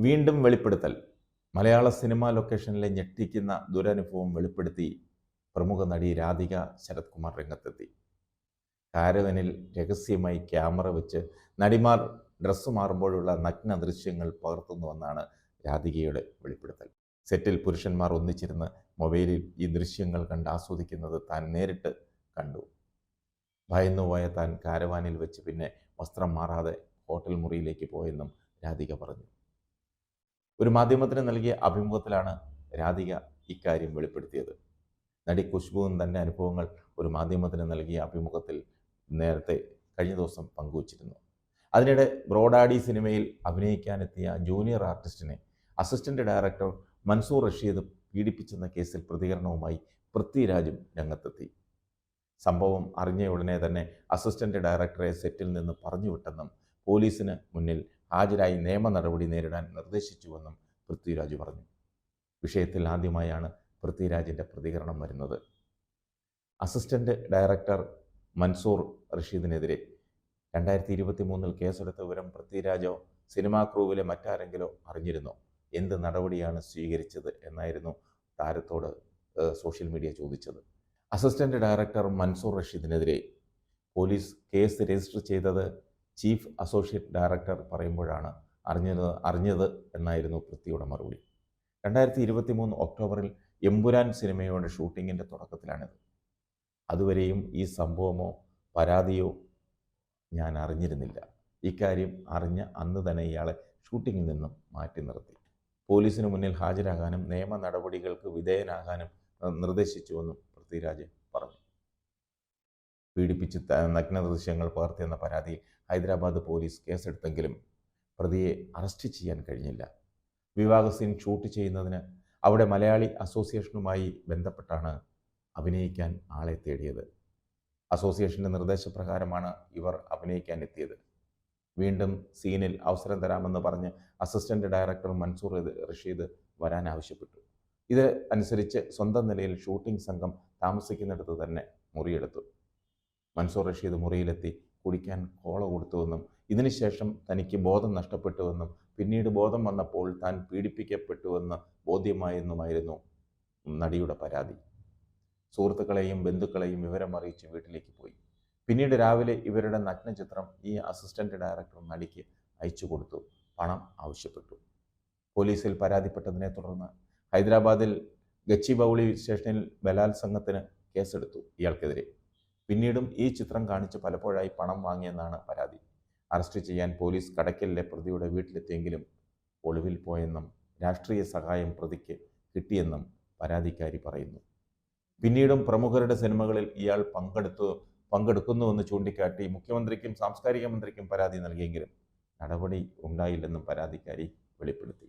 വീണ്ടും വെളിപ്പെടുത്തൽ. മലയാള സിനിമാ ലൊക്കേഷനിലെ ഞെട്ടിക്കുന്ന ദുരനുഭവം വെളിപ്പെടുത്തി പ്രമുഖ നടി രാധിക ശരത് കുമാർ രംഗത്തെത്തി. കാരവനിൽ രഹസ്യമായി ക്യാമറ വെച്ച് നടിമാർ ഡ്രസ്സ് മാറുമ്പോഴുള്ള നഗ്ന ദൃശ്യങ്ങൾ പകർത്തുന്നുവെന്നാണ് രാധികയുടെ വെളിപ്പെടുത്തൽ. സെറ്റിൽ പുരുഷന്മാർ ഒന്നിച്ചിരുന്ന് മൊബൈലിൽ ഈ ദൃശ്യങ്ങൾ കണ്ട് ആസ്വദിക്കുന്നത് താൻ നേരിട്ട് കണ്ടു. ഭയന്നുപോയ താൻ കാരവാനിൽ വെച്ച് പിന്നെ വസ്ത്രം മാറാതെ ഹോട്ടൽ മുറിയിലേക്ക് പോയെന്നും രാധിക പറഞ്ഞു. ഒരു മാധ്യമത്തിന് നൽകിയ അഭിമുഖത്തിലാണ് രാധിക ഇക്കാര്യം വെളിപ്പെടുത്തിയത്. നടി ഖുശ്ബുവും തൻ്റെ അനുഭവങ്ങൾ ഒരു മാധ്യമത്തിന് നൽകിയ അഭിമുഖത്തിൽ നേരത്തെ കഴിഞ്ഞ ദിവസം പങ്കുവച്ചിരുന്നു. അതിനിടെ ബ്രോഡാഡി സിനിമയിൽ അഭിനയിക്കാനെത്തിയ ജൂനിയർ ആർട്ടിസ്റ്റിനെ അസിസ്റ്റന്റ് ഡയറക്ടർ മൻസൂർ റഷീദ് പീഡിപ്പിച്ചെന്ന കേസിൽ പ്രതികരണവുമായി പൃഥ്വിരാജും രംഗത്തെത്തി. സംഭവം അറിഞ്ഞ ഉടനെ തന്നെ അസിസ്റ്റന്റ് ഡയറക്ടറെ സെറ്റിൽ നിന്ന് പറഞ്ഞുവിട്ടെന്നും പോലീസിന് മുന്നിൽ ഹാജരായി നിയമ നടപടി നേരിടാൻ നിർദ്ദേശിച്ചുവെന്നും പൃഥ്വിരാജ് പറഞ്ഞു. വിഷയത്തിൽ ആദ്യമായാണ് പൃഥ്വിരാജിൻ്റെ പ്രതികരണം വരുന്നത്. അസിസ്റ്റന്റ് ഡയറക്ടർ മൻസൂർ റഷീദിനെതിരെ 2023 കേസെടുത്ത വിവരം പൃഥ്വിരാജോ സിനിമാ ക്രൂവിലെ മറ്റാരെങ്കിലോ അറിഞ്ഞിരുന്നോ? എന്ത് നടപടിയാണ് സ്വീകരിച്ചത് എന്നായിരുന്നു താരത്തോട് സോഷ്യൽ മീഡിയ ചോദിച്ചത്. അസിസ്റ്റന്റ് ഡയറക്ടർ മൻസൂർ റഷീദിനെതിരെ പോലീസ് കേസ് രജിസ്റ്റർ ചെയ്തത് ചീഫ് അസോസിയേറ്റ് ഡയറക്ടർ പറയുമ്പോഴാണ് അറിഞ്ഞത് എന്നായിരുന്നു പൃഥ്വിയുടെ മറുപടി. 2023 ഒക്ടോബറിൽ എമ്പുരാൻ സിനിമയുടെ ഷൂട്ടിങ്ങിൻ്റെ തുടക്കത്തിലാണിത്. അതുവരെയും ഈ സംഭവമോ പരാതിയോ ഞാൻ അറിഞ്ഞിരുന്നില്ല. ഇക്കാര്യം അറിഞ്ഞ അന്ന് തന്നെ ഇയാളെ ഷൂട്ടിങ്ങിൽ നിന്നും മാറ്റി നിർത്തി. പോലീസിന് മുന്നിൽ ഹാജരാകാനും നിയമ നടപടികൾക്ക് വിധേയനാകാനും നിർദ്ദേശിച്ചുവെന്നും പൃഥ്വിരാജ് പറഞ്ഞു. പീഡിപ്പിച്ച് നഗ്ന ദൃശ്യങ്ങൾ പകർത്തിയെന്ന പരാതിയിൽ ഹൈദരാബാദ് പോലീസ് കേസെടുത്തെങ്കിലും പ്രതിയെ അറസ്റ്റ് ചെയ്യാൻ കഴിഞ്ഞില്ല. വിവാഹ സീൻ ഷൂട്ട് ചെയ്യുന്നതിന് അവിടെ മലയാളി അസോസിയേഷനുമായി ബന്ധപ്പെട്ടാണ് അഭിനയിക്കാൻ ആളെ തേടിയത്. അസോസിയേഷൻ്റെ നിർദ്ദേശപ്രകാരമാണ് ഇവർ അഭിനയിക്കാൻ എത്തിയത്. വീണ്ടും സീനിൽ അവസരം തരാമെന്ന് പറഞ്ഞ് അസിസ്റ്റന്റ് ഡയറക്ടർ മൻസൂർ റഷീദ് വരാൻ ആവശ്യപ്പെട്ടു. ഇത് അനുസരിച്ച് സ്വന്തം നിലയിൽ ഷൂട്ടിംഗ് സംഘം താമസിക്കുന്നിടത്ത് തന്നെ മുറിയെടുത്തു. മൻസൂർ റഷീദ് മുറിയിലെത്തി കുടിക്കാൻ കോള കൊടുത്തുവെന്നും ഇതിനുശേഷം തനിക്ക് ബോധം നഷ്ടപ്പെട്ടുവെന്നും പിന്നീട് ബോധം വന്നപ്പോൾ താൻ പീഡിപ്പിക്കപ്പെട്ടുവെന്ന് ബോധ്യമായെന്നുമായിരുന്നു നടിയുടെ പരാതി. സുഹൃത്തുക്കളെയും ബന്ധുക്കളെയും വിവരം അറിയിച്ച് വീട്ടിലേക്ക് പോയി. പിന്നീട് രാവിലെ ഇവരുടെ നഗ്നചിത്രം ഈ അസിസ്റ്റന്റ് ഡയറക്ടർ നടിക്ക് അയച്ചു കൊടുത്തു. പണം ആവശ്യപ്പെട്ടു. പോലീസിൽ പരാതിപ്പെട്ടതിനെ തുടർന്ന് ഹൈദരാബാദിൽ ഗച്ചിബൗളി സ്റ്റേഷനിൽ ബലാത്സംഗത്തിന് കേസെടുത്തു ഇയാൾക്കെതിരെ. പിന്നീടും ഈ ചിത്രം കാണിച്ച് പലപ്പോഴായി പണം വാങ്ങിയെന്നാണ് പരാതി. അറസ്റ്റ് ചെയ്യാൻ പോലീസ് കടയ്ക്കലിലെ പ്രതിയുടെ വീട്ടിലെത്തിയെങ്കിലും ഒളിവിൽ പോയെന്നും രാഷ്ട്രീയ സഹായം പ്രതിക്ക് കിട്ടിയെന്നും പരാതിക്കാരി പറയുന്നു. പിന്നീടും പ്രമുഖരുടെ സിനിമകളിൽ ഇയാൾ പങ്കെടുക്കുന്നുവെന്ന് ചൂണ്ടിക്കാട്ടി മുഖ്യമന്ത്രിക്കും സാംസ്കാരിക മന്ത്രിക്കും പരാതി നൽകിയെങ്കിലും നടപടി ഉണ്ടായില്ലെന്നും പരാതിക്കാരി വെളിപ്പെടുത്തി.